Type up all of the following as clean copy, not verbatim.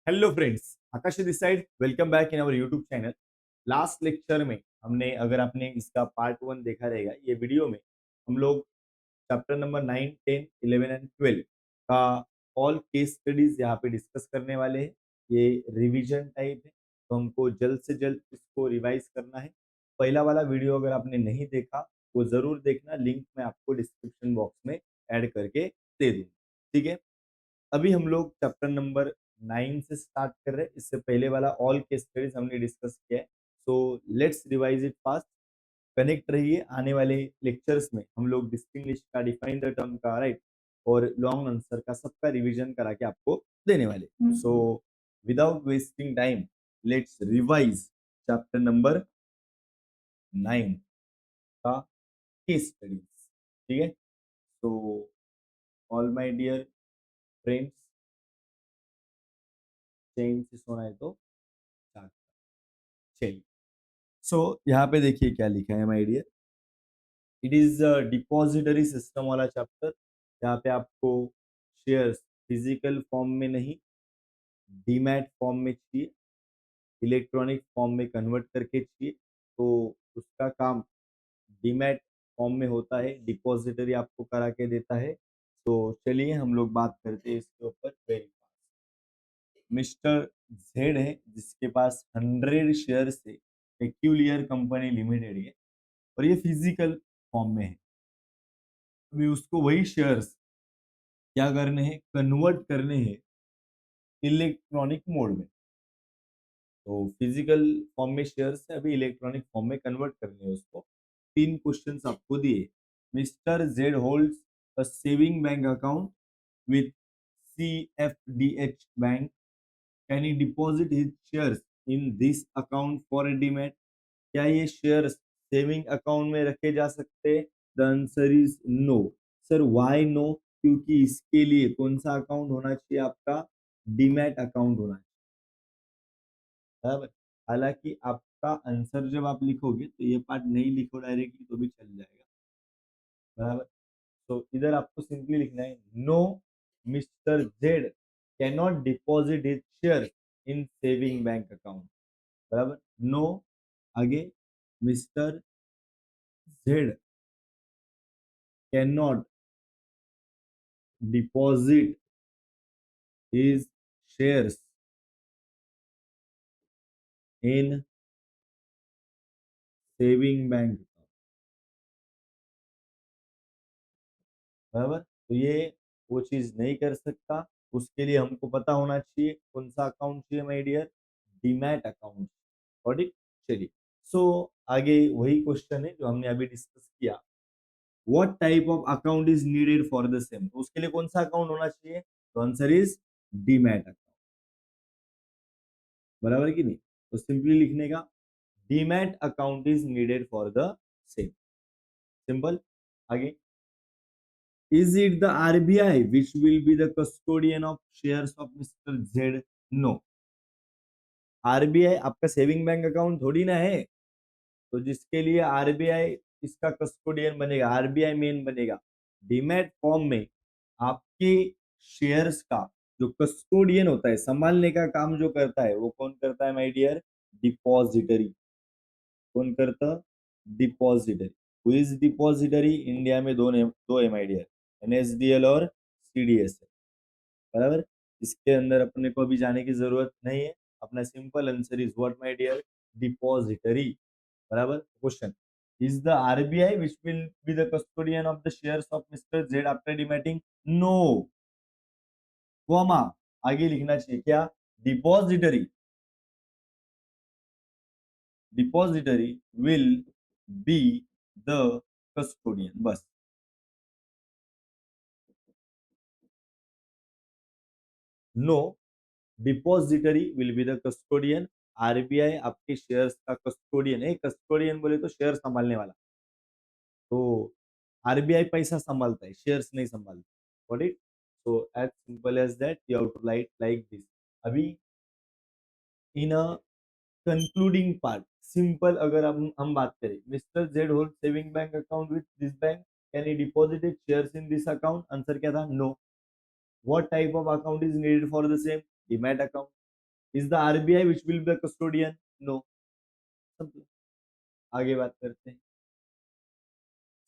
Hello friends, Akash this side. Welcome back in our YouTube channel. Last lecture में हमने, अगर आपने इसका पार्ट 1 देखा रहेगा, ये वीडियो में हम लोग चैप्टर नंबर 9, 10, 11 एंड 12 का ऑल केस स्टडीज यहाँ पे डिस्कस करने वाले हैं। ये रिवीजन टाइप है, तो हमको जल्द से जल्द इसको रिवाइज करना है। पहला वाला वीडियो अगर आपने नहीं देखा वो जरूर देखना, लिंक मैं आपको डिस्क्रिप्शन बॉक्स में ऐड करके दे दूँ। ठीक है, अभी हम लोग चैप्टर नंबर 9 से स्टार्ट कर रहे हैं। इससे पहले वाला ऑल केस स्टडीज हमने डिस्कस किया है, so let's revise it fast. Connect रहिए, आने वाले लेक्चर्स में हम लोग डिस्टिंग्विश का, डिफाइन द टर्म का, राइट, और लॉन्ग आंसर का सबका रिवीजन करा के आपको देने वाले। So without wasting time, let's revise chapter number 9 का केस स्टडीज। ठीक है, so all my dear friends, चैन से सोना है तो start। चलिए, सो यहाँ पे देखिए क्या लिखा है my dear. It is depository system वाला चैप्टर। यहाँ पे आपको शेयर्स फिजिकल फॉर्म में नहीं, डीमैट फॉर्म में चाहिए, इलेक्ट्रॉनिक फॉर्म में कन्वर्ट करके चाहिए, तो उसका काम डीमैट फॉर्म में होता है, डिपॉजिटरी आपको करा के देता है। तो चलिए हम लोग बात करते हैं इसके ऊपर वेरी फास्ट। मिस्टर जेड है जिसके पास 100 शेयर से पेक्यूलियर कंपनी लिमिटेड है, और ये फिजिकल फॉर्म में है। अभी उसको वही शेयर्स क्या करने हैं, कन्वर्ट करने हैं इलेक्ट्रॉनिक मोड में। तो फिजिकल फॉर्म में शेयर्स है, अभी इलेक्ट्रॉनिक फॉर्म में कन्वर्ट करने हैं उसको। 3 क्वेश्चंस आपको दिए। Mister Z holds a saving bank account with CFDH bank. Can he deposit his shares in this account for demat? क्या ये शेयर्स सेविंग अकाउंट में रखे जा सकते हैं? The answer is no. Sir why no? क्योंकि इसके लिए कौन सा अकाउंट होना चाहिए आपका? डीमैट अकाउंट होना चाहिए। बराबर। हालांकि आपका आंसर जब आप लिखोगे तो ये पार्ट नहीं लिखो डायरेक्टली तो भी चल जाएगा। बराबर। तो इधर आपको सिंपली लिखना है no, mister Z can not deposit his share in saving bank account. बराबर। नो, आगे mister Z can not deposit his shares in saving bank। बराबर। तो ये वो चीज नहीं कर सकता। उसके लिए हमको पता होना चाहिए कौन सा अकाउंट चाहिए my dear, demat account. Got it. चलिए, सो आगे वही क्वेश्चन है जो हमने अभी डिस्कस किया। What type of account is needed for the same? तो उसके लिए कौन सा अकाउंट होना चाहिए? तो आंसर इज डीमैट अकाउंट। बराबर कि नहीं? तो सिंपली लिखने का demat account is needed for the same. Simple. आगे, is it the RBI which will be the custodian of shares of Mr. Z? No। RBI आपका सेविंग बैंक अकाउंट थोड़ी ना है, तो जिसके लिए आरबीआई इसका कस्टोडियन बनेगा, आरबीआई मेन बनेगा। डीमैट फॉर्म में आपके शेयर्स का जो कस्टोडियन होता है, संभालने का काम जो करता है, वो कौन करता है माय डियर? डिपॉजिटरी। कौन करता? Depository. Who is depository? India में दो है माय डियर, एनएसडीएल और सीडीएस है। बराबर। इसके अंदर अपने को अभी जाने की जरूरत नहीं है। अपना simple answer is what my dear? Depository. बराबर। Question, is the RBI which will be the custodian of the shares of mister Z after dematting? No, comma, आगे लिखना चाहिए क्या? Depository. Depository will be the custodian, बस। No, depository will be the custodian. RBI आपके shares का custodian है। Custodian बोले तो शेयर संभालने वाला। तो आरबीआई पैसा संभालता है, शेयर्स नहीं संभालता। Got it. So as simple as that, you have to write like this. अभी in a concluding part, simple अगर हम बात करें, mister Z hold saving bank account with this bank, can he deposited shares in this account? Answer क्या था? No. What type of account is needed for the same? Demat account. Is the RBI which will be the custodian? No. आगे बात करते हैं।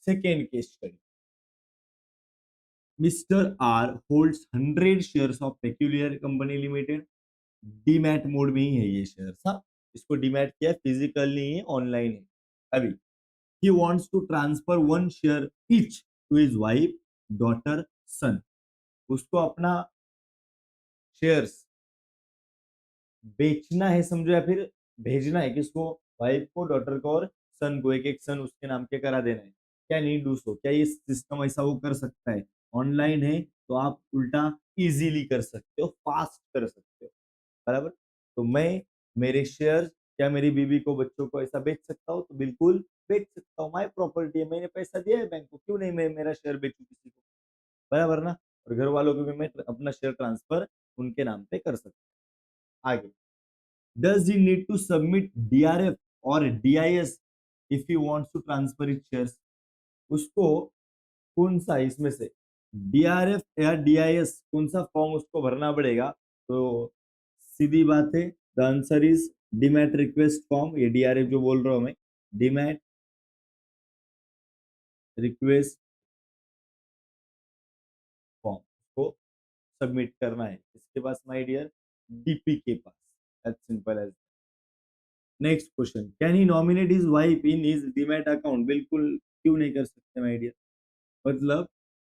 Second case study. Mister R holds 100 shares of peculiar company limited. Demat mode में ही है ये share. हाँ, इसको डीमैट किया, फिजिकल नहीं है, ऑनलाइन है। अभी he wants to transfer one share each to his wife, daughter, son। उसको अपना शेयर्स बेचना है समझो, या फिर भेजना है किसको? वाइफ को, डॉटर को और सन को। एक एक सन उसके नाम के करा देना है। क्या नीड डू सो? क्या ये सिस्टम ऐसा वो कर सकता है? ऑनलाइन है तो आप उल्टा इजीली कर सकते हो, फास्ट कर सकते हो। बराबर। तो मैं मेरे शेयर, क्या मेरी बीवी को, बच्चों को ऐसा बेच सकता हूँ? तो बिल्कुल बेच सकता हूँ। माई प्रॉपर्टी है, मैंने पैसा दिया है बैंक को, क्यों नहीं मैं मेरा शेयर बेचू किसी को? बराबर ना। और घर वालों को भी मैं अपना शेयर ट्रांसफर उनके नाम पे कर सकता हूँ। आगे, does he need to submit DRF or DIS if he wants to transfer his shares? उसको कौन सा इसमें से DRF या DIS कौन सा फॉर्म उसको भरना पड़ेगा? तो सीधी बात है, the answer is demat request form. ये DRF जो बोल रहा हूं मैं, डीमैट रिक्वेस्ट फॉर्म को सबमिट करना है इसके पास, माय डियर, डीपी के पास। As simple as. Next question, can he nominate his wife in his demat account? बिल्कुल, क्यों नहीं कर सकते माय डियर। मतलब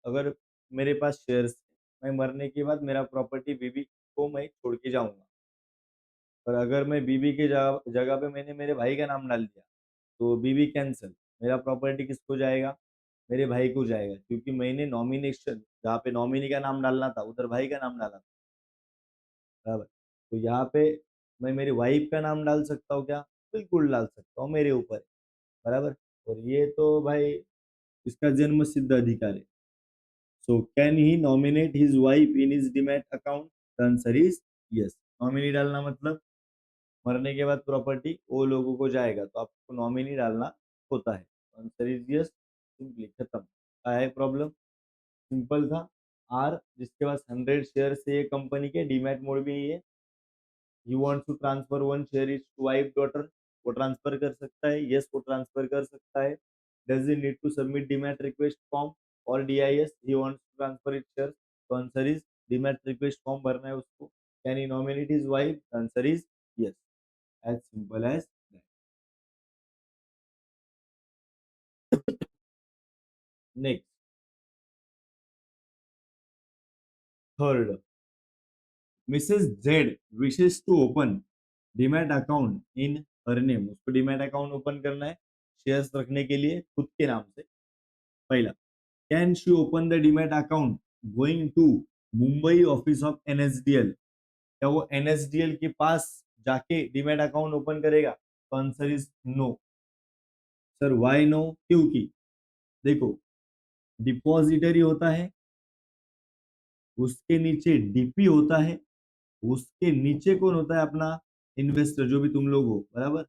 अगर मेरे पास शेयर्स, मैं मरने के बाद मेरा प्रॉपर्टी बीबी को मैं छोड़ के जाऊंगा, और अगर मैं बीबी के जगह जगह पे मैंने मेरे भाई का नाम डाल दिया, तो बीबी कैंसिल, मेरा प्रॉपर्टी किसको जाएगा? मेरे भाई को जाएगा, क्योंकि मैंने नॉमिनेशन जहाँ पे नॉमिनी का नाम डालना था उधर भाई का नाम डाला था। बराबर। तो यहाँ पे मैं मेरी वाइफ का नाम डाल सकता हूँ क्या? बिल्कुल डाल सकता हूँ, मेरे ऊपर है। बराबर। और ये तो भाई इसका जन्म सिद्ध अधिकार है। So can he nominate his wife in his demat account? The answer is yes. Nominee डालना मतलब मरने के बाद प्रॉपर्टी वो लोगों को जाएगा, तो आपको नॉमिनी डालना होता है। Answer is yes. सिंपली खत्म। क्या है प्रॉब्लम? सिंपल था। आर जिसके पास 100 शेयर से ये कंपनी के डीमैट मोड भी है, you want to transfer one share is to wife daughter, वो ट्रांसफर कर सकता है। यस, वो ट्रांसफर कर सकता है। Does he need to submit demat request form और DIS? He wants to transfer it share, तो answer is demat request form भरना है उसको। Can he nominate his wife? Answer is yes. As simple as that. Next, third, Mrs Z wishes to open demat account in her name. उसको demat account open करना है shares रखने के लिए खुद के नाम से। पहला, can she open the demat account going to Mumbai office of NSDL? क्या वो एनएसडीएल के पास जाके डीमैट अकाउंट ओपन करेगा? तो answer is no. Sir why no? क्योंकि देखो, डिपॉजिटरी होता है, उसके नीचे डीपी होता है, उसके नीचे कौन होता है? अपना इन्वेस्टर, जो भी तुम लोग हो। बराबर।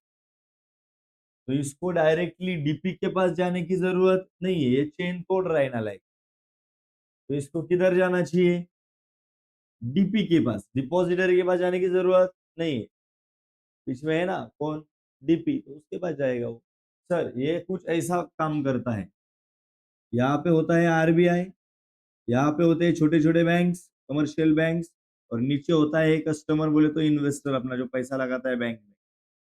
तो इसको डायरेक्टली डीपी के पास जाने की जरूरत नहीं है, ये चेन तोड़ रहा है ना लाइक। तो इसको किधर जाना चाहिए? डीपी के पास। डिपॉजिटरी के पास जाने की जरूरत नहीं है, बीच में है ना कौन? डीपी, तो उसके पास जाएगा वो। सर ये कुछ ऐसा काम करता है, यहाँ पे होता है आरबीआई, यहाँ पे होते हैं छोटे छोटे बैंक्स, कमर्शियल बैंक्स, और नीचे होता है कस्टमर, बोले तो इन्वेस्टर, अपना जो पैसा लगाता है बैंक में।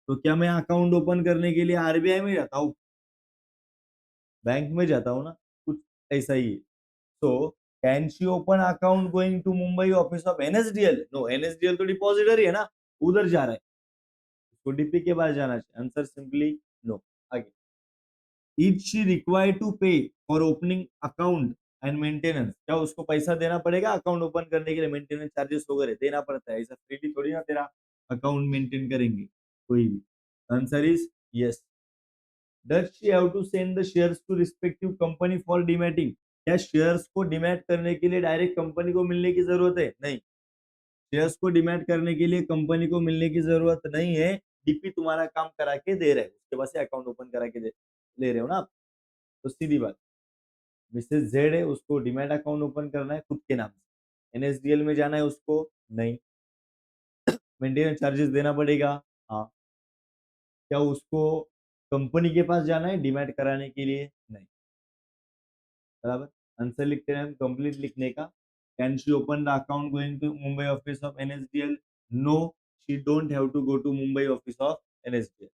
तो क्या मैं अकाउंट ओपन करने के लिए आरबीआई में जाता हूँ? बैंक में जाता हूँ ना। कुछ ऐसा ही है। So can she open account going to Mumbai office of NSDL? No, NSDL तो डिपॉजिटरी है ना, उधर जा रहा है, उसको डीपी के पास जाना चाहिए। Answer simply no. आगे, is she required to pay for opening account and maintenance? क्या उसको पैसा देना पड़ेगा अकाउंट ओपन करने के लिए? मेंटेनेंस चार्जेस वगैरह देना पड़ता है, ऐसा फ्रीली थोड़ी ना तेरा अकाउंट मेंटेन करेंगे कोई भी। Answer is yes. Does she have to send the shares to respective company for dematting? क्या शेयर्स को डीमैट करने के लिए डायरेक्ट कंपनी को मिलने की जरूरत है? नहीं। शेयर्स को डीमैट करने के लिए कंपनी को मिलने की जरूरत नहीं है। डीपी तुम्हारा काम करा के दे रहे हैं, उसके पास अकाउंट ओपन करा के ले रहे हो ना आप। तो सीधी बात, मिसेस जेड है, उसको डीमैट अकाउंट ओपन करना है खुद के नाम से। एनएसडीएल में जाना है उसको? नहीं। मेंटेनेंस चार्जेस देना पड़ेगा। हाँ। क्या उसको कंपनी के पास जाना है डीमैट कराने के लिए? नहीं। बराबर। आंसर लिखते हैं हम कंप्लीट लिखने का। Can she open the account going to Mumbai office of NSDL? No, she don't have to go to Mumbai office of NSDL.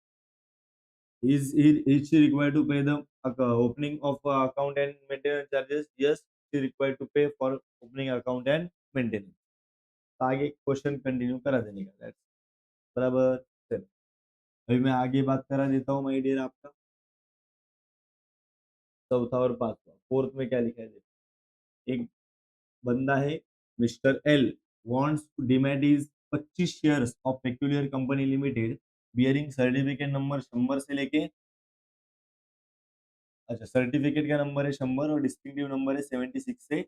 Is she required to pay the opening of account and maintenance charges? Yes, she required to pay for opening account and maintenance. तो आगे question continue करा देने का। That's बराबर। चलो, अभी मैं आगे बात करा देता हूँ माय डियर आपका। चौथा और पांचवा, फोर्थ में क्या लिखा है देखो। एक बंदा है mister L wants to demat his 25 shares of peculiar company limited bearing certificate number 100 से लेके, अच्छा सर्टिफिकेट का नंबर है 100 और डिस्टिंक्टिव नंबर है 76 से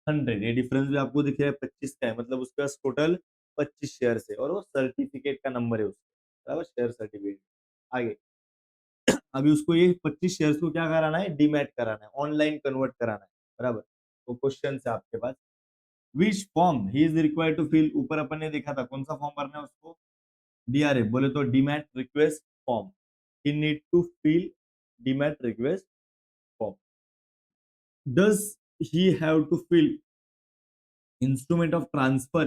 100। ये डिफरेंस भी आपको दिख रहा है 25 का है, मतलब उसके पास टोटल 25 शेयर है और वो सर्टिफिकेट का नंबर है उसका, बराबर, शेयर सर्टिफिकेट। आगे अभी उसको ये 25 शेयर्स को क्या कराना है? डीमैट कराना है, ऑनलाइन कन्वर्ट कराना है, बराबर। तो क्वेश्चन है आपके पास, which form he is required to fill? ऊपर अपन ने देखा था कौन सा फॉर्म भरना है उसको, डीआरएफ, बोले तो demat request form. He need to fill demat request form. Does he have to fill instrument of transfer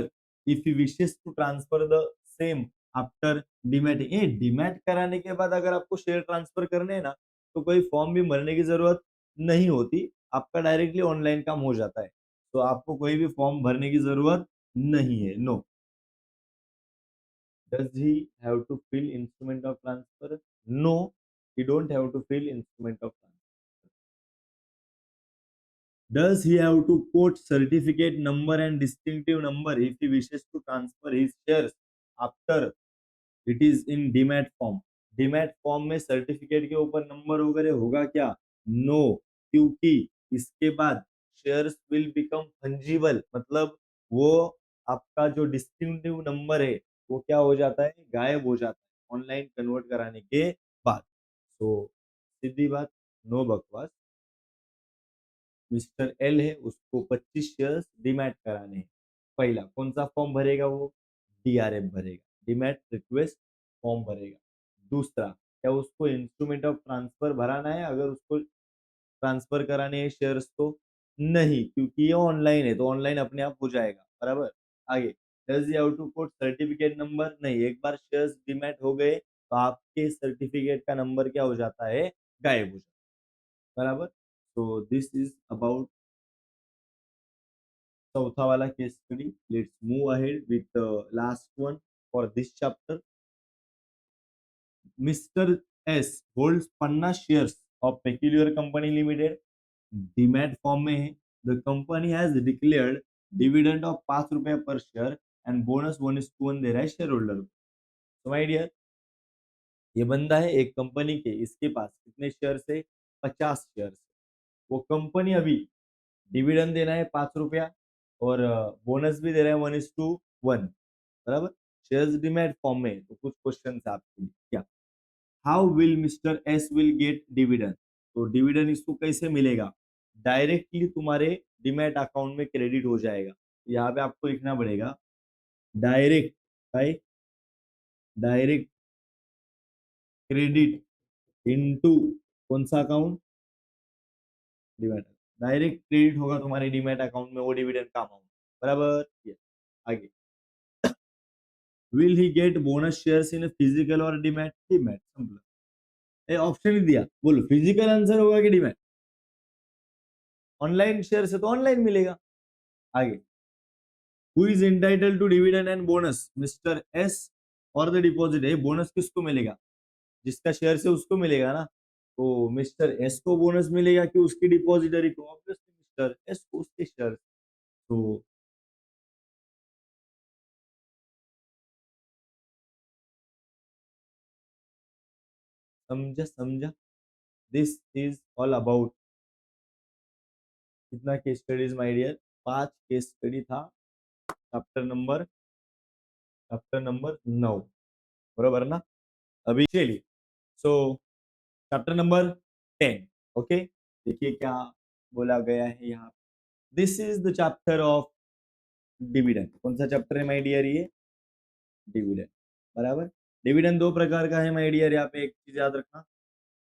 if he wishes to transfer the same after demat? ये डीमैट कराने के बाद अगर आपको शेयर ट्रांसफर करने हैं ना, तो कोई फॉर्म भी भरने की जरूरत नहीं होती, आपका डायरेक्टली ऑनलाइन काम हो जाता है, तो आपको कोई भी फॉर्म भरने की जरूरत नहीं है। No. Does he have to fill instrument of transfer? No, he don't have to fill instrument of transfer. Does he have to quote certificate number and distinctive number if he wishes to transfer his shares after it is in demat form? Demat form में certificate के ऊपर number वगैरह होगा क्या? No, क्योंकि इसके बाद shares will become fungible, मतलब वो आपका जो डिस्टिंक्टिव नंबर है वो क्या हो जाता है? गायब हो जाता है ऑनलाइन कन्वर्ट कराने के बाद। तो सीधी बात, नो बकवास। मिस्टर एल है, उसको 25 शेयर्स डीमैट कराने हैं। पहला कौन सा फॉर्म भरेगा? वो डीआरएफ भरेगा, डीमैट रिक्वेस्ट फॉर्म भरेगा। दूसरा, क्या उसको इंस्ट्रूमेंट ऑफ ट्रांसफर भराना है अगर उसको ट्रांसफर कराने हैं शेयर्स तो? नहीं, क्योंकि ये ऑनलाइन है तो ऑनलाइन अपने आप हो जाएगा, बराबर। आगे, does you have to put certificate number? नहीं, एक बार शेयर्स डीमैट हो गए तो आपके सर्टिफिकेट का नंबर क्या हो जाता है? गायब हो जाता है, बराबर। तो दिस इज अबाउट चौथा वाला case study. Let's move ahead with last one for this chapter. Mister S holds 50 shares of peculiar company limited, demat form में है। The company has declared dividend of 5 रुपए पर शेयर एंड बोनस 1:1 दे रहा है share holder को। तो my dear, ये बंदा है एक कंपनी के, इसके पास कितने शेयर है? 50 शेयर। वो कंपनी अभी डिविडेंड देना है 5 रुपया और बोनस भी दे रहा है 1:1, बराबर। शेयर्स डीमैट फॉर्म में, तो कुछ क्वेश्चन है आपके लिए। क्या, how will mister S will get dividend? तो डिविडेंड इसको कैसे मिलेगा? डायरेक्टली तुम्हारे डीमैट अकाउंट में क्रेडिट हो जाएगा। यहाँ पे आपको लिखना पड़ेगा डायरेक्ट, डायरेक्ट क्रेडिट इनटू कौन सा अकाउंट? डीमैट। डायरेक्ट क्रेडिट होगा तुम्हारे डीमैट अकाउंट में वो डिविडेंड का अमाउंट, बराबर। Yes. आगे, will he gate bonus shares in physical और डीमैट? Demat, simple. ऑप्शन ही दिया, बोलो फिजिकल आंसर होगा कि डीमैट? ऑनलाइन शेयर से तो ऑनलाइन मिलेगा। आगे, who is entitle to dividend and bonus? Mister S और द डिपॉजिट है। बोनस किसको मिलेगा? जिसका शेयर से उसको मिलेगा ना। तो मिस्टर एस को बोनस मिलेगा कि उसकी डिपॉजिटरी को? ऑब्वियसली मिस्टर एस को, उसके शेयर। तो समझा समझा, दिस इज ऑल अबाउट कितना case studies my dear? 5 case study था चैप्टर नंबर 9, बरोबर ना? अभी चलिए, सो चैप्टर नंबर 10। ओके, देखिए क्या बोला गया है यहाँ। This is the chapter of dividend. कौन सा चैप्टर है माय डियर? ये डिविडेंड, बराबर। डिविडेंड दो प्रकार का है माय डियर, यहाँ पे एक चीज याद रखना,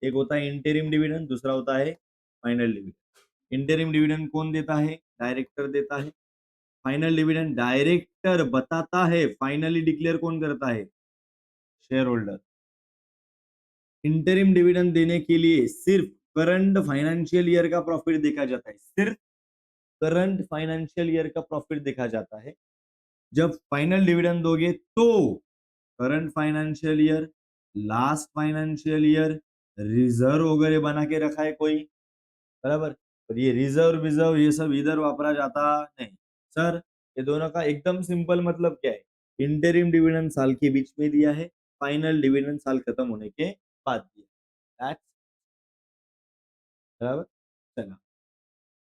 एक होता है इंटरिम डिविडेंड, दूसरा होता है फाइनल डिविडेंड। इंटरिम डिविडेंड कौन देता है? डायरेक्टर देता है। फाइनल डिविडेंड डायरेक्टर बताता है, फाइनली डिक्लेयर कौन करता है? Share holder. इंटरिम डिविडेंड देने के लिए सिर्फ करंट फाइनेंशियल ईयर का प्रॉफिट देखा जाता है, सिर्फ करंट फाइनेंशियल ईयर का प्रॉफिट देखा जाता है। जब फाइनल डिविडेंड दोगे तो current financial year, last financial year, reserve वगैरह बना के रखा है कोई, बराबर। और ये रिजर्व रिजर्व ये सब इधर वापरा जाता नहीं सर। ये दोनों का एकदम सिंपल मतलब क्या है? इंटरिम डिविडेंड साल के बीच में दिया है, फाइनल डिविडेंड साल खत्म होने के बाद दिया। That's बराबर। चला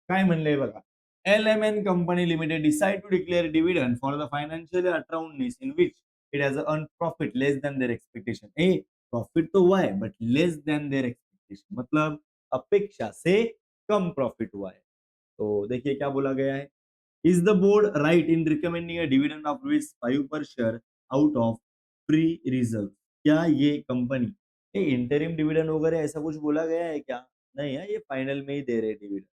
काय म्हणले बघा, LMN company limited decide to declare dividend for the financial year 18-19 in which it has earn profit less than their expectation. A profit तो हुआ है but less than their expectation, मतलब अपेक्षा से कम प्रॉफिट हुआ है। तो देखिए क्या बोला गया है, is the board right in recommending a dividend of ₹5 पर share out of free reserve. क्या ये कंपनी ये इंटरिम डिविडेंड वगैरह ऐसा कुछ बोला गया है क्या? नहीं है, ये फाइनल में ही दे रहे डिविडेंड।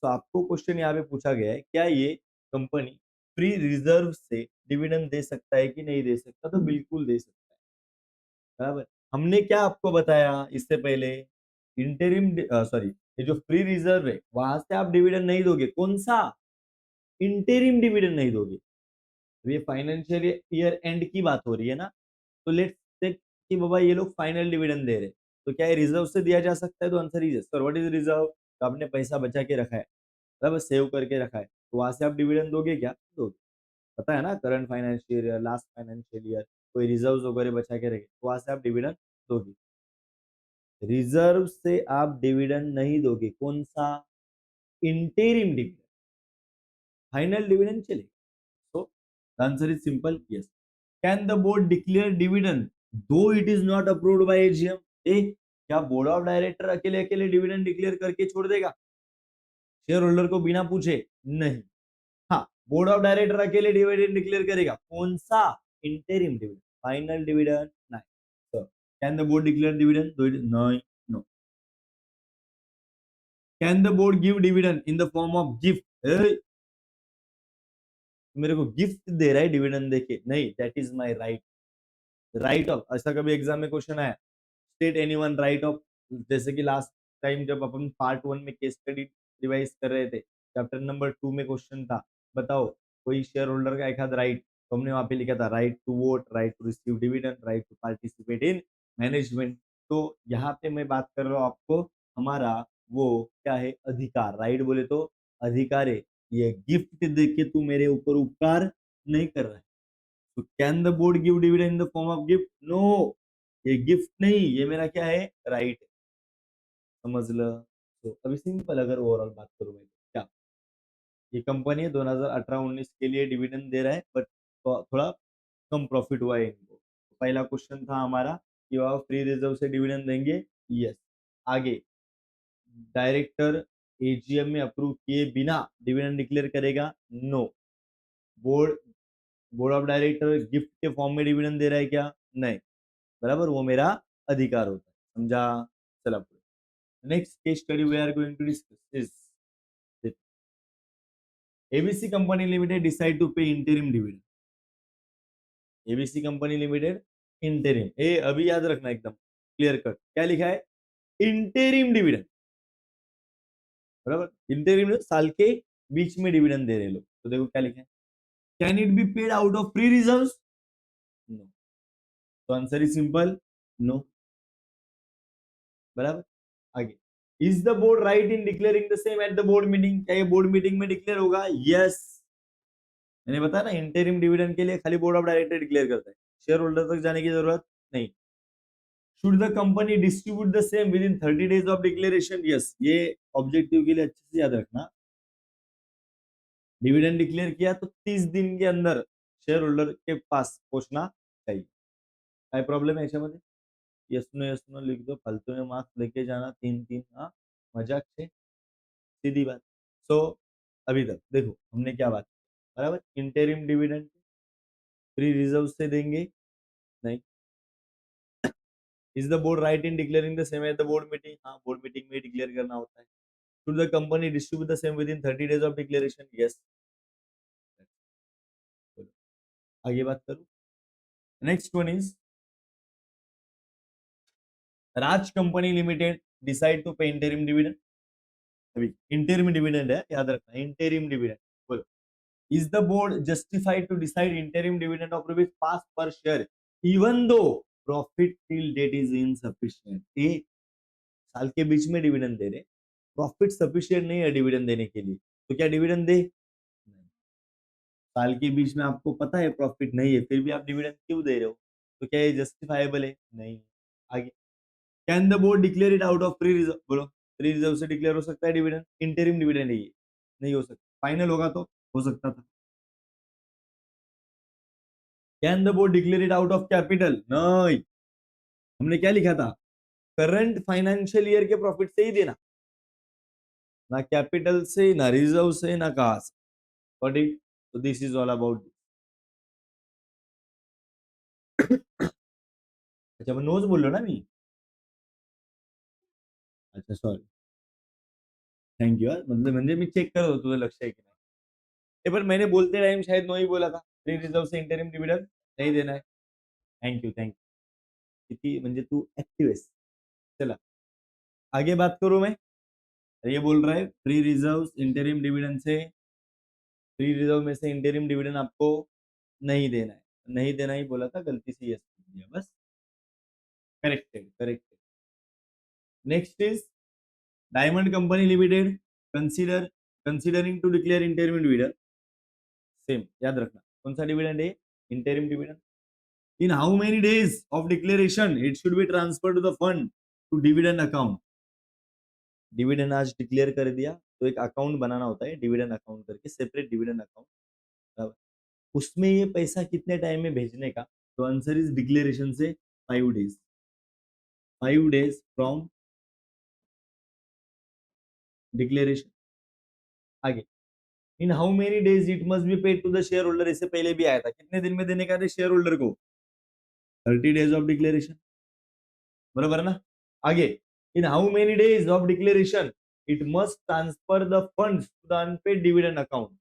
तो आपको क्वेश्चन यहाँ पे पूछा गया है, क्या ये कंपनी फ्री रिजर्व से डिविडेंड दे सकता है कि नहीं दे सकता? तो बिल्कुल दे सकता है, बराबर। हमने क्या आपको बताया इससे पहले, इंटरिम सॉरी, ये जो फ्री रिजर्व है वहां से आप डिविडेंड नहीं दोगे, कौन सा? इंटरिम डिविडेंड नहीं दोगे। तो ये फाइनेंशियल ईयर एंड की बात हो रही है ना, तो लेट्स टेक कि बाबा ये लोग फाइनल डिविडेंड दे रहे, तो क्या ये रिजर्व से दिया जा सकता है? तो answer is sir. What is reserve? तो आपने पैसा बचा के रखा है, बराबर, सेव करके रखा है, तो वहां से आप डिविडेंड दोगे क्या? दोगे। पता है ना, current financial year, last financial year, कोई रिजर्व वगैरह बचा के रखे, तो वहां से आप डिविडेंड दोगे। रिजर्व से आप डिविडेंड नहीं दोगे, कौन सा? इंटेरिम डिविडेंड, फाइनल डिविडेंड चलेगा। So the answer is simple, yes. Can the board declare dividend though it is not approved by AGM? ए, क्या बोर्ड ऑफ डायरेक्टर अकेले अकेले डिविडेंड डिक्लेयर करके छोड़ देगा शेयर होल्डर को बिना पूछे? नहीं। हाँ, बोर्ड ऑफ डायरेक्टर अकेले डिविडेंड डिक्लेयर करेगा, कौन सा? इंटरिम डिविडेंड, फाइनल डिविडेंड नहीं। So can the board declare dividend though it is नहीं? No. Can the board give dividend in the form of gift? मेरे को गिफ्ट दे रहा है डिविडेंड देके? नहीं, that is my right. Right of, ऐसा कभी एग्जाम में क्वेश्चन आया, स्टेट एनीवन राइट ऑफ। जैसे कि लास्ट टाइम जब अपन पार्ट 1 में केस स्टडी रिवाइज कर रहे थे, चैप्टर नंबर 2 में क्वेश्चन था, बताओ कोई शेयर होल्डर का एक आध राइट, तो हमने वहां पे लिखा था right to vote, right to receive dividend, right to participate in management. तो यहाँ पे मैं बात कर रहा हूँ आपको, हमारा वो क्या है? अधिकार। राइट बोले तो अधिकार है, ये गिफ्ट देके तू मेरे ऊपर उपकार नहीं कर रहा है। तो can the board give dividend in the form of gift? No, ये गिफ्ट नहीं, ये मेरा क्या है? राइट। समझलं? तो अभी सिंपल अगर ओवरऑल बात करूं मैं तो क्या, ये कंपनी 2018-19 के लिए डिविडेंड दे रहा है, बट थोड़ा कम प्रॉफिट हुआ है इनको। तो पहला क्वेश्चन था हमारा कि वह फ्री रिजर्व से डिविडेंड देंगे, यस। आगे, डायरेक्टर एजीएम में अप्रूव किए बिना डिविडेंड डिक्लेयर करेगा? No. Board board of director gift के फॉर्म में डिविडेंड दे रहा है क्या? नहीं, बराबर, वो मेरा अधिकार होता है, समझा? चला पुढे, next case study we are going to discuss is ABC company limited decide to pay interim dividend. ABC company limited interim, ए अभी याद रखना एकदम क्लियर कट, क्या लिखा है? इंटरिम डिविडेंड, बराबर। इंटरिम साल के बीच में डिविडेंड दे रहे लोग, तो देखो क्या लिखा है, can it be paid out of free reserve? No. तो आंसर इज सिंपल, नो, बराबर। आगे, is the board right in declaring the same at the board meeting? क्या ये बोर्ड मीटिंग में डिक्लेयर होगा? यस। मैंने बताया ना, इंटरिम डिविडेंड के लिए खाली बोर्ड ऑफ डायरेक्टर डिक्लेयर करता है, शेयर होल्डर तक जाने की जरूरत नहीं। Should the company distribute the same within 30 days of declaration? Yes, ये ऑब्जेक्टिव के लिए अच्छे से याद रखना, डिविडेंड डिक्लेयर किया तो 30 दिन के अंदर शेयर होल्डर के पास पहुंचना चाहिए। काय प्रॉब्लेम है याच्यामध्ये? यस नो लिख दो, फालतू में मार्क्स लेके जाना 3-3, हाँ, मजाक से, सीधी बात। सो अभी तक देखो हमने क्या बात की, बराबर। इंटरिम डिविडेंड फ्री रिजर्व से देंगे, नहीं। Is the board right in declaring the same at the board meeting? हाँ, बोर्ड मीटिंग में डिक्लेयर करना होता है। Should the company distribute the same within 30 days of declaration? Yes. आगे बात करूं। Next one is Raj company limited decide to pay interim dividend. अभी interim dividend है, याद रखना, इंटरिम डिविडेंड। बोलो, is the board justified to decide interim dividend of rupees 5 per share even though profit till date is insufficient? एक साल के बीच में dividend दे रहे, प्रॉफिट सफिशिएंट नहीं है डिविडेंड देने के लिए, तो क्या डिविडेंड दे? नहीं। साल के बीच में आपको पता है प्रॉफिट नहीं है, फिर भी आप डिविडेंड क्यों दे रहे हो? तो क्या ये जस्टिफाइबल है? नहीं। आगे, can the board declare it out of free reserve? बोलो, फ्री रिजर्व से डिक्लेयर हो सकता है डिविडेंड? इंटरिम डिविडेंड है ये, नहीं हो सकता। फाइनल होगा तो हो सकता था। Can the board declare it out of capital? नहीं। हमने क्या लिखा था? करंट फाइनेंशियल ईयर के प्रॉफिट से ही देना, ना कैपिटल से, ना रिजर्व से, ना कहा से। बट इट, तो दिस इज ऑल अबाउट। अच्छा, मैं नोज बोल रहा ना मी? अच्छा, सॉरी, थैंक यू। मतलब म्हणजे मी चेक करत होतो तुझं लक्ष आहे की नाही। पण मैंने बोलते टाइम शायद नो ही बोला था, फ्री रिजर्व से इंटरिम डिविडेंड नहीं देना है। Thank you, thank you. किती म्हणजे तू ऍक्टिव्ह आहेस। चला, आगे बात करूं मैं। ये बोल रहा है फ्री रिजर्व इंटरिम डिविडेंड से, फ्री रिजर्व में से इंटरिम डिविडेंड आपको नहीं देना है। नहीं देना ही बोला था, गलती से यस दिया बस। Corrected, corrected. Next is diamond company limited consider considering to declare interim dividend. Same याद रखना, कौन सा डिविडेंड है? Interim dividend. In how many days of declaration it should be transfer to the fund to dividend account? Dividend आज declare कर दिया तो एक अकाउंट बनाना होता है डिविडेंड अकाउंट करके, सेपरेट डिविडेंड अकाउंट। उसमें ये पैसा कितने टाइम में भेजने का? तो आंसर इज डिक्लेरेशन से 5 डेज। 5 days from declaration. आगे, in how many days it must be paid to the share holder? इससे पहले भी आया था, कितने दिन में देने का है शेयर होल्डर को? 30 डेज ऑफ डिक्लेरेशन, बराबर है ना? आगे, in how many days of declaration it must transfer the funds to the unpaid dividend account?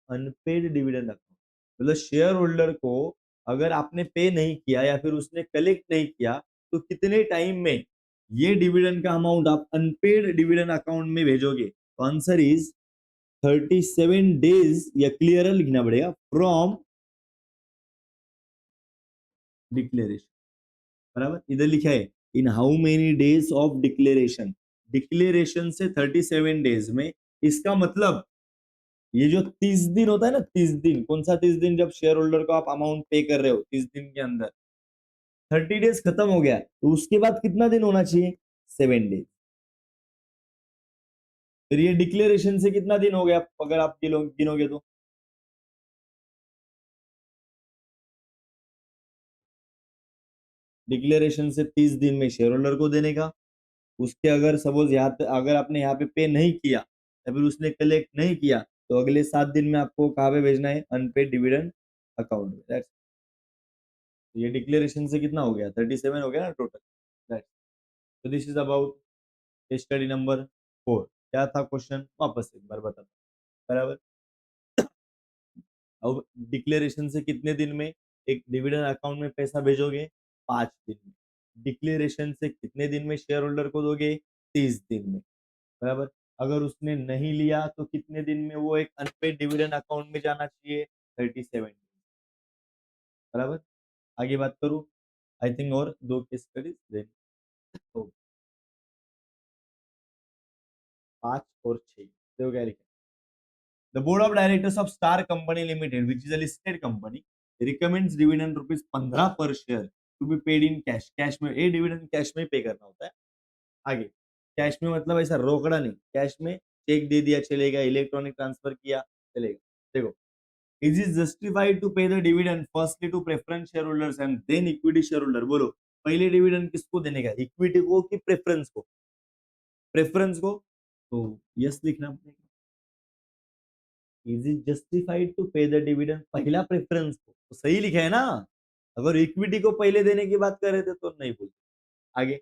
Unpaid dividend account मतलब शेयर होल्डर को अगर आपने पे नहीं किया या फिर उसने कलेक्ट नहीं किया, तो कितने टाइम में ये डिविडेंड का अमाउंट आप अनपेड डिविडेंड अकाउंट में भेजोगे? तो आंसर इज 37 डेज, या क्लियर लिखना पड़ेगा, फ्रॉम डिक्लेरेशन। बराबर, इधर लिखा है इन how many days of declaration, declaration से 37 डेज में। इसका मतलब ये जो 30 दिन होता है ना, 30 दिन, कौन सा 30 दिन? जब शेयर होल्डर को आप अमाउंट पे कर रहे हो, 30 दिन के अंदर 30 डेज खत्म हो गया, तो उसके बाद कितना दिन होना चाहिए? 7 डेज। फिर ये डिक्लेरेशन से कितना दिन हो गया अगर आप गिनोगे तो? डिक्लेरेशन से 30 दिन में शेयर होल्डर को देने का, उसके अगर सपोज यहाँ पे अगर आपने यहाँ पे नहीं किया या फिर उसने कलेक्ट नहीं किया, तो अगले 7 दिन में आपको कहाँ पे भेजना है? अनपेड डिविडेंड अकाउंट में। ये डिक्लेरेशन से कितना हो गया? 37 हो गया ना टोटल। तो this is about study number 4। क्या था क्वेश्चन? वापस एक बार बता। बराबर, अब डिक्लेरेशन से कितने दिन में एक डिविडेंड अकाउंट में पैसा भेजोगे? 5 दिन में। डिक्लेरेशन से कितने दिन में शेयर होल्डर को दोगे? 30 दिन में। बराबर, अगर उसने नहीं लिया तो कितने दिन में वो एक अनपेड डिविडेंड अकाउंट में जाना चाहिए? 37। बराबर, आगे बात करूं। आई थिंक और 2 केस स्टडीज देन, तो 5 और 6 देखो क्या लिखा। The board of directors of Star Company Limited, which is a listed company, recommends dividend rupees 15 per share to be paid in cash. Cash में ये डिविडेंड कैश में पे करना होता है। आगे, कैश में मतलब ऐसा रोकड़ा नहीं, कैश में चेक दे दिया चलेगा, इलेक्ट्रॉनिक ट्रांसफर किया चलेगा। देखो, is is justified to pay the dividend firstly to preference shareholders and then equity shareholder? बोलो, पहले डिविडेंड किसको देने का? इक्विटी को कि प्रेफरेंस को? प्रेफरेंस को, तो यस लिखना पड़ेगा। Is it justified to pay the dividend? पहला प्रेफरेंस को, तो सही लिखा है ना? अगर इक्विटी को पहले देने की बात कर रहे थे तो नहीं बोलते। आगे,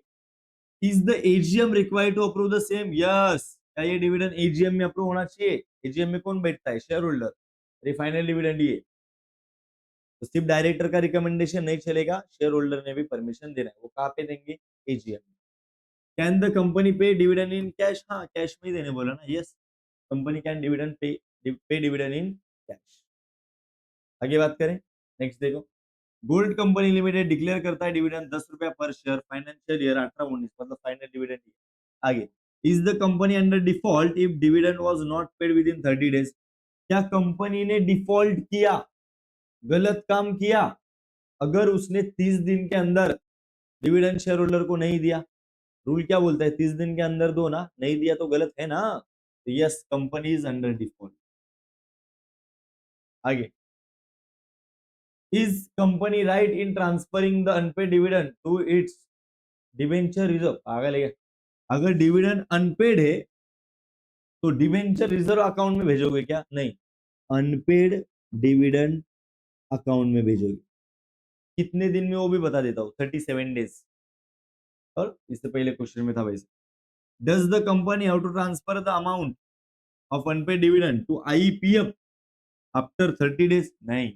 is the AGM required to approve the same? Yes. क्या ये डिविडेंड एजीएम में अप्रूव होना चाहिए? एजीएम में कौन बैठता है? Share holder. फाइनल डिविडेंड ये तो सिर्फ डायरेक्टर का रिकमेंडेशन नहीं चलेगा, शेयर होल्डर ने भी परमिशन देना है। वो कहाँ पे देंगे? एजीएम। कैन द कंपनी पे डिविडेंड इन कैश? हाँ, कैश में ही देने बोला ना। Yes, company can dividend pay dividend in cash. आगे बात करें, नेक्स्ट देखो, गोल्ड कंपनी लिमिटेड डिक्लेयर करता है डिविडेंड 10 रुपया पर शेयर फाइनेंशियल ईयर 18-19, मतलब फाइनल डिविडेंड। आगे, is the company under default if dividend was not paid with in 30 days? क्या कंपनी ने डिफॉल्ट किया, गलत काम किया, अगर उसने 30 दिन के अंदर डिविडेंड शेयर होल्डर को नहीं दिया? रूल क्या बोलता है? 30 दिन के अंदर दो ना, नहीं दिया तो गलत है ना। Yes, company is under default. आगे, is company right in transferring the unpaid dividend to its debenture reserve? पागल है क्या? अगर डिविडेंड अनपेड है तो डिवेंचर रिजर्व अकाउंट में भेजोगे क्या? नहीं, अनपेड डिविडेंड अकाउंट में भेजोगे। कितने दिन में वो भी बता देता हूँ, 37 डेज। और इससे पहले क्वेश्चन में था वैसे, does the company have to transfer the amount of unpaid dividend to IPF after 30 days? नहीं।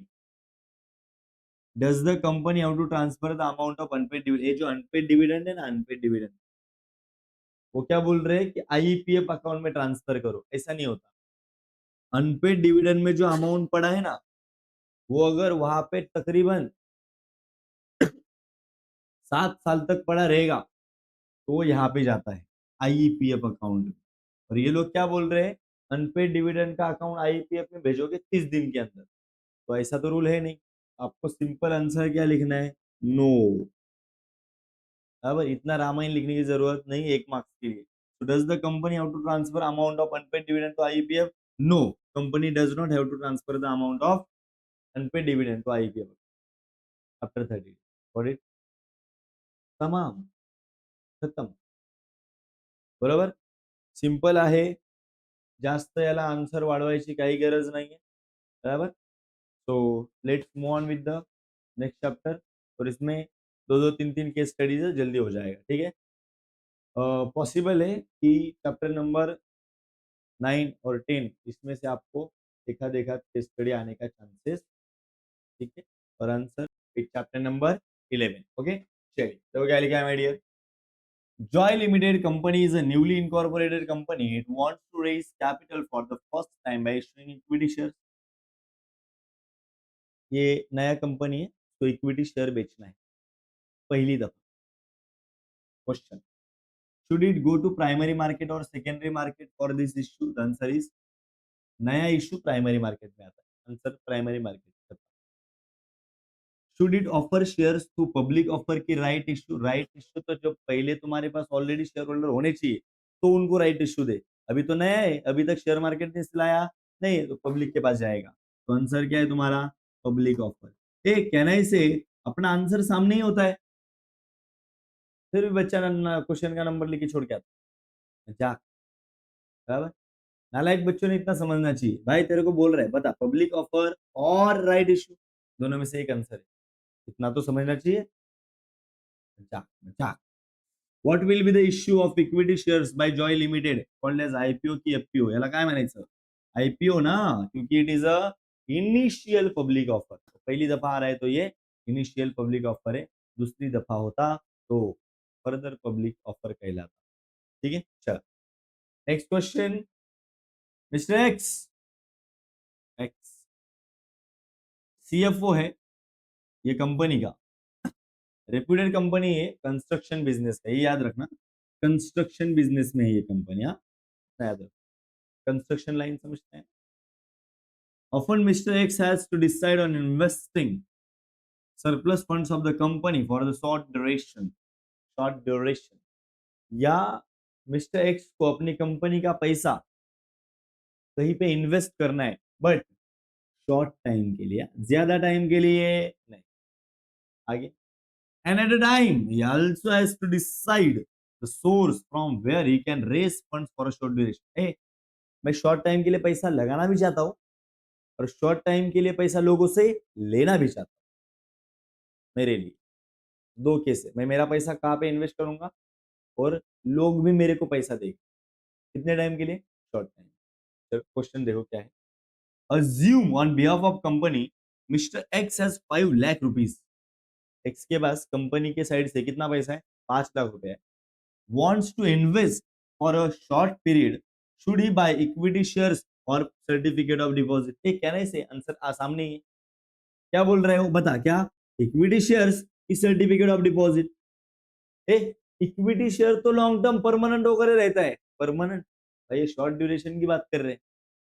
Does the company have to transfer the amount of unpaid dividend? ये जो अनपेड डिविडेंड है ना, अनपेड डिविडेंड, वो क्या बोल रहे हैं कि आईपीएफ अकाउंट में ट्रांसफर करो? ऐसा नहीं होता। अनपेड डिविडेंड में जो अमाउंट पड़ा है ना, वो अगर वहां पे तकरीबन 7 साल तक पड़ा रहेगा तो यहाँ पे जाता है आईपीएफ अकाउंट में। और ये लोग क्या बोल रहे हैं, अनपेड डिविडेंड का अकाउंट आईपीएफ में भेजोगे 30 दिन के अंदर। तो ऐसा तो रूल है नहीं। आपको सिंपल आंसर क्या लिखना है? नो। अब इतना रामायण लिखने की जरूरत नहीं 1 मार्क्स के लिए। So does the company have to transfer amount of unpaid dividend to IEPF? No, company does not have to transfer the amount of unpaid dividend to IEPF after 30 days. Got it? तमाम, खत्म, बरोबर. Simple आहे, जास्त याला answer वाढवायची काही गरज नाहीये, बराबर. So let's move on with the next chapter, और इसमें 2-2 3-3 केस स्टडीज है, जल्दी हो जाएगा, ठीक है. पॉसिबल है कि चैप्टर नंबर 9 और 10 इसमें से आपको देखा देखा केस स्टडी आने का चांसेस, ठीक है. और आंसर चैप्टर नंबर 11. ओके, चलिए तो क्या लिखा है my dear? Joy Limited Company is a newly incorporated company. It wants to raise capital for the first time by issuing equity shares. ये नया कंपनी है, तो इक्विटी शेयर बेचना है पहली दफा. Question, should it go to primary market or secondary market for this issue? The answer is नया issue primary market में आता है. Answer primary market. Should it offer shares to public offer की right issue? Right issue तो जब पहले तुम्हारे पास already share holder होने चाहिए तो उनको राइट इश्यू दे. अभी तो नया है, अभी तक शेयर मार्केट ने लाया नहीं, तो पब्लिक के पास जाएगा. तो आंसर क्या है तुम्हारा? Public offer. ए कहना ही से अपना आंसर सामने ही होता है, फिर भी बच्चा क्वेश्चन का नंबर लेके छोड़ के आता है. जा, बराबर. नालायक बच्चों ने इतना समझना चाहिए. भाई तेरे को बोल रहा है, बता पब्लिक ऑफर और राइट इश्यू दोनों में से एक आंसर है, इतना तो समझना चाहिए. जा, जा. What will be the issue of equity shares by Joy Limited called as IPO की FPO? याला काय म्हणायचं? IPO ना, क्योंकि it is a initial public offer. पहली दफा आ रहा है तो ये initial public offer है, दूसरी दफा होता तो further public offer कहलाता. ठीक है, चलो next question. Mister x, x CFO है ये कंपनी का, रेप्यूटेड कंपनी है, कंस्ट्रक्शन बिजनेस का, ये याद रखना. कंस्ट्रक्शन बिजनेस में है ये कंपनी, हाँ याद रखना. कंस्ट्रक्शन लाइन समझते हैं. Often Mr. X has to decide on investing surplus funds of the company for the short duration. Short duration, या मिस्टर एक्स को अपनी कंपनी का पैसा कहीं पे इन्वेस्ट करना है, बट शॉर्ट टाइम के लिए, ज्यादा टाइम के लिए नहीं. आगे, and at a time he also has to decide the source from where he can raise funds for a short duration. मैं शॉर्ट टाइम के लिए पैसा लगाना भी चाहता हूँ और शॉर्ट टाइम के लिए पैसा लोगों से लेना भी चाहता हूँ. मेरे लिए। दो केस है, मैं मेरा पैसा कहाँ पे इन्वेस्ट करूंगा और लोग भी मेरे को पैसा देंगे। कितने टाइम के लिए? Short time. चलो क्वेश्चन देखो क्या है। Assume on behalf of company mister x has 5 lakh rupees. X के पास कंपनी के साइड से कितना पैसा है? 5 लाख रुपए है। wants to invest for a short period, should he buy equity shares or certificate of deposit? ये क्या है से आंसर सामने ही है। क्या बोल रहे हो बता क्या? इक्विटी शेयर्स की certificate of deposit. A equity share तो लॉन्ग टर्म परमानेंट होकर रहता है। परमानेंट भाई, ये शॉर्ट ड्यूरेशन की बात कर रहे हैं।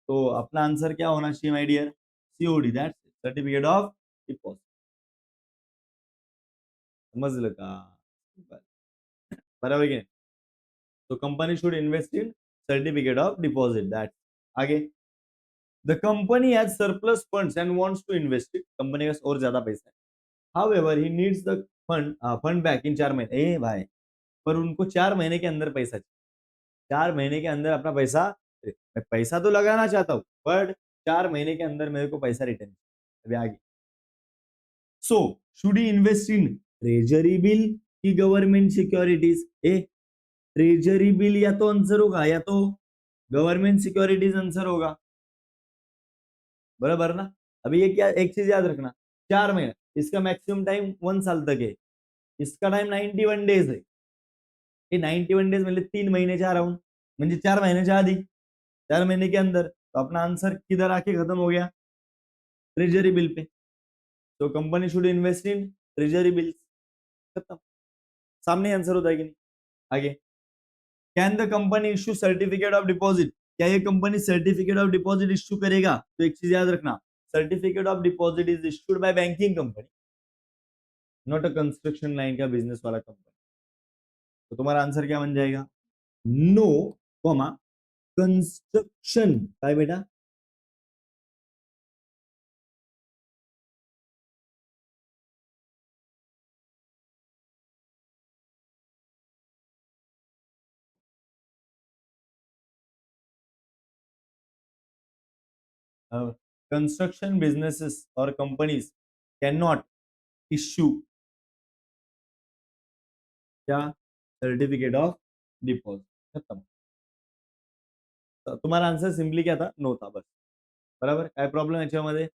तो अपना आंसर क्या होना चाहिए my dear? COD, that certificate of deposit. समझ का? बराबर क्या? तो company should invest in certificate of deposit, that. आगे, the company has surplus funds and wants to invest it. Company के पास और ज्यादा पैसा है। However he needs the fund back in 4 महीने। ए भाई, पर उनको 4 महीने के अंदर पैसा चाहिए। 4 महीने के अंदर अपना पैसा, मैं पैसा तो लगाना चाहता हूँ बट 4 महीने के अंदर मेरे को पैसा रिटर्न। अभी आगे, so should he invest in treasury bill की गवर्नमेंट सिक्योरिटीज? ए ट्रेजरी बिल या तो आंसर होगा या तो गवर्नमेंट सिक्योरिटीज आंसर होगा। बराबर ना? अभी ये क्या, एक चीज याद रखना, 4 महीने, इसका मैक्सिमम टाइम 1 साल तक है। इसका टाइम 91 डेज है। ये 91 डेज म्हणजे 3 महीने राउंड, म्हणजे 4 महीने आधी, 4 महीने के अंदर। तो अपना आंसर किधर आके खत्म हो गया? ट्रेजरी बिल पे। तो company should invest in treasury bills. खत्म। सामने आंसर होता है कि नहीं? आगे, can the company issue certificate of deposit? क्या ये company certificate of deposit issue करेगा? तो एक चीज याद रखना, certificate of deposit is issued by banking company, not a construction line का बिजनेस वाला कंपनी। तो तुम्हारा आंसर क्या बन जाएगा? No comma construction. काय बेटा? कंस्ट्रक्शन बिजनेसेस और कंपनीज कैन नॉट इश्यू क्या? Certificate of deposit. खत्म। तो तुम्हारा आंसर सिंपली क्या था? नो था बस। बराबर, काय प्रॉब्लेम है याच्यामध्ये?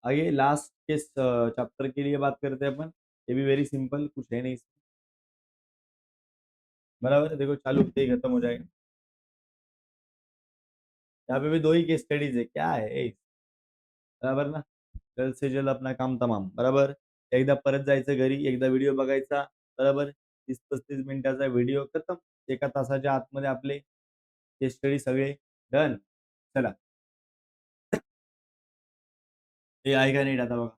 आगे लास्ट के चैप्टर के लिए बात करते हैं अपन। ये भी वेरी सिंपल, कुछ है नहीं। बराबर, देखो चालू होते ही खत्म हो जाएगा। यहाँ पे भी दो ही केस स्टडीज है, क्या है बराबर ना? जल्द से जल्द अपना काम तमाम। बराबर, एकदा परत जायचं घरी, एकदा व्हिडिओ बघायचा। बराबर, 30-35 मिनिटाचा व्हिडिओ खतम। एका तासाच्या आतमध्ये आपले केस स्टडी सगळे डन। चला, हे आहे का नाही आता बघा.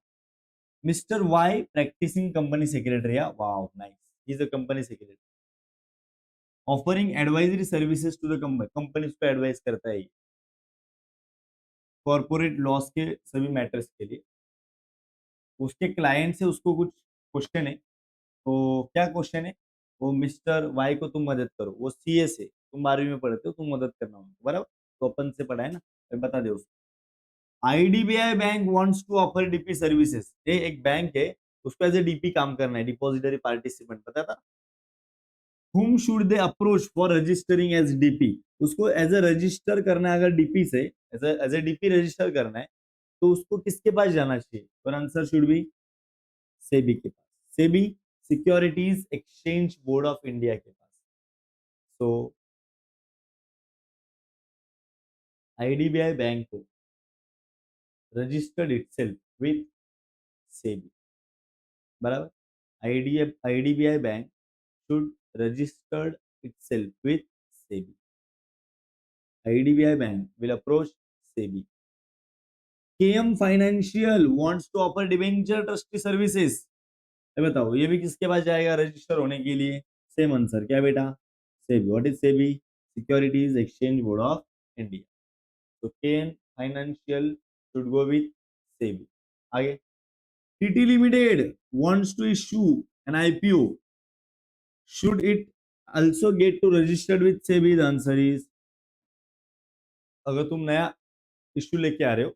Mister Y practicing company secretary. Wow nice. Is a company secretary offering advisory services to the company. Company उसको एडवाइस करता है कॉर्पोरेट लॉस के सभी मैटर्स के लिए। उसके क्लाइंट से उसको कुछ क्वेश्चन है। तो क्या क्वेश्चन है? वो मिस्टर वाई को तुम मदद करो, वो सीए से, तुम 12वीं में पढ़ते हो, तुम मदद करना उनको। बराबर, तो अपन से पढ़ा है ना, मैं बता दे उसको। IDBI bank wants to offer DP services. ये एक बैंक है, उसको एज ए डीपी काम करना है, डिपॉजिटरी पार्टिसिपेंट, पता था? whom should they approach for registering as DP? उसको एज ए रजिस्टर करना है, अगर डीपी से एज ए डीपी रजिस्टर करना है तो उसको किसके पास जाना चाहिए? और आंसर शुड बी सेबी के पास। SEBI securities exchange board of India के पास। सो आईडीबीआई बैंक को रजिस्टर्ड इटसेल्फ विथ सेबी। बराबर, IDBI bank should registered itself with SEBI. IDBI Bank will approach SEBI. KM Financial wants to offer debenture trustee services. बताओ ये भी किसके पास जाएगा register होने के लिए? सेम आंसर क्या बेटा? SEBI. What is SEBI? Securities exchange board of India. तो KN financial should go with SEBI. आगे, TT limited wants to issue an IPO. Should it also get to registered with SEBI? The answer is, अगर तुम नया issue लेके आ रहे हो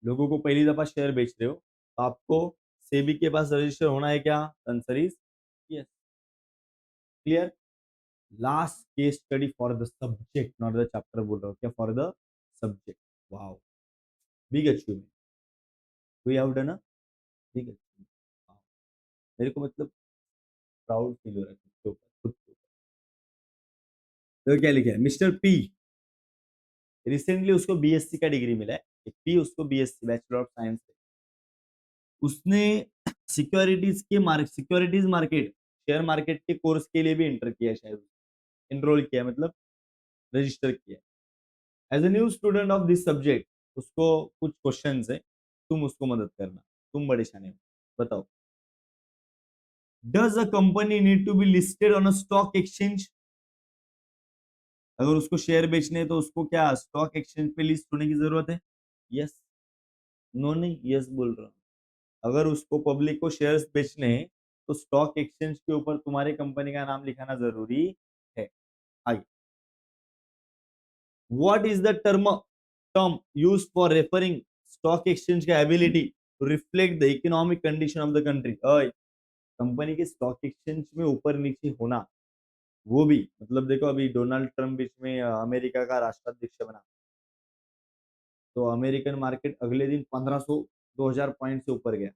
लोगों को पहली दफा शेयर बेच रहे हो तो आपको सेबी के पास रजिस्टर होना है क्या? Answer is yes. Clear? Last case study for the subject, not the chapter बोल रहा हूँ क्या, for the subject. Wow, big achievement, we have done a big achievement. मेरे को मतलब प्राउड फील हो रहा है खुद के ऊपर, खुद के ऊपर। तो क्या लिखा है, मिस्टर पी, रिसेंटली उसको बीएससी का डिग्री मिला है, पी उसको बीएससी बैचलर ऑफ साइंस, उसने सिक्योरिटीज मार्केट, शेयर मार्केट के कोर्स के लिए भी इंटर किया, शायद एनरोल किया, मतलब रजिस्टर किया। As a new student of this subject, उसको कुछ क्वेश्चन है, तुम उसको मदद करना, तुम बड़े शाने हो, बताओ। Does a company need to be listed on a stock exchange? अगर उसको शेयर बेचने हैं तो उसको क्या स्टॉक एक्सचेंज पे लिस्ट होने की जरूरत है? यस, नो, नहीं, यस बोल रहा हूँ। अगर उसको पब्लिक को शेयर्स बेचने हैं तो स्टॉक एक्सचेंज के ऊपर तुम्हारी कंपनी का नाम लिखाना जरूरी है। आगे, what is the term use for referring stock exchange का ability to reflect the economic condition of the country? Company के स्टॉक एक्सचेंज में ऊपर नीचे होना, वो भी मतलब देखो, अभी डोनाल्ड ट्रम्प बीच में अमेरिका का राष्ट्राध्यक्ष बना, तो अमेरिकन मार्केट अगले दिन 1500 2000 पॉइंट से ऊपर गया।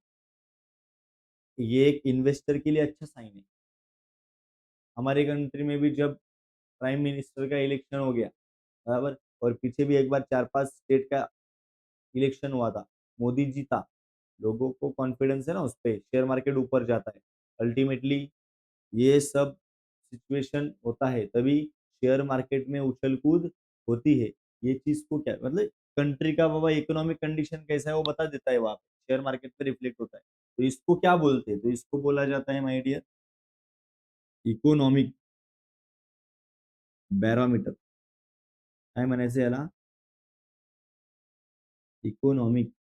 ये एक इन्वेस्टर के लिए अच्छा साइन है। हमारे कंट्री में भी जब प्राइम मिनिस्टर का इलेक्शन हो गया, बराबर, और पीछे भी एक बार 4-5 स्टेट का इलेक्शन हुआ था, मोदी जीता, लोगों को कॉन्फिडेंस है ना उस पर, शेयर मार्केट ऊपर जाता है। अल्टीमेटली ये सब सिचुएशन होता है तभी शेयर मार्केट में उछल कूद होती है। ये चीज को क्या मतलब, कंट्री का बाबा इकोनॉमिक कंडीशन कैसा है वो बता देता है, वहां पे शेयर मार्केट पे रिफ्लेक्ट होता है। तो इसको क्या बोलते हैं? तो इसको बोला जाता है माय डियर, इकोनॉमिक बैरोमीटर। काय म्हणायचं याला? इकोनॉमिक,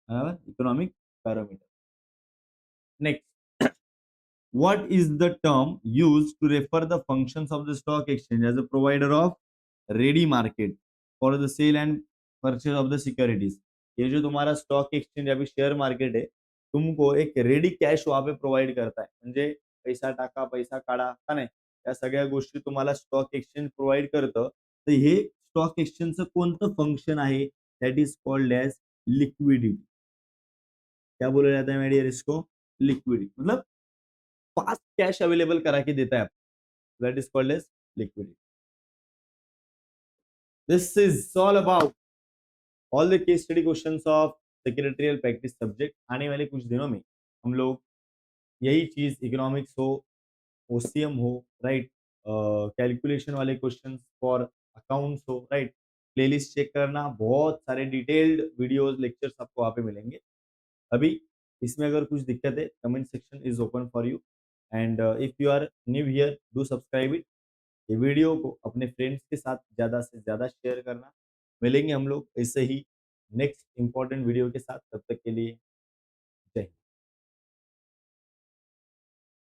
बराबर, economic barometer. Next, what is the term used to refer the functions of the stock exchange as a provider of ready market for the sale and purchase of the securities? ये जो तुम्हारा stock exchange अभी share market आहे, तुमको एक ready cash वहां पे provide करताय, म्हणजे पैसा टाका, पैसा काढा का नाही, या सगळ्या गोष्टी तुम्हाला स्टॉक एक्सचेंज प्रोव्हाइड करतं। तर हे स्टॉक एक्सचेंजचं कोणतं फंक्शन आहे? That is called as liquidity. क्या बोला जाता है मेडियर इसको? लिक्विडिटी, मतलब फास्ट कैश अवेलेबल करा के देता है आपको, that is called as liquidity. This is all about all the case study questions of secretarial practice subject. आने वाले कुछ दिनों में हम लोग यही चीज, इकोनॉमिक्स हो, ओसीएम हो, राइट, कैलकुलेशन वाले क्वेश्चंस फॉर अकाउंट्स हो, राइट, प्लेलिस्ट चेक करना, बहुत सारे डिटेल्ड वीडियोस लेक्चर्स आपको वहां पे मिलेंगे। अभी इसमें अगर कुछ दिक्कत है, comment section is open for you, and if you are new here, do subscribe it. ये वीडियो को अपने फ्रेंड्स के साथ ज़्यादा से ज़्यादा शेयर करना। मिलेंगे हम लोग ऐसे ही नेक्स्ट इंपॉर्टेंट वीडियो के साथ, तब तक के लिए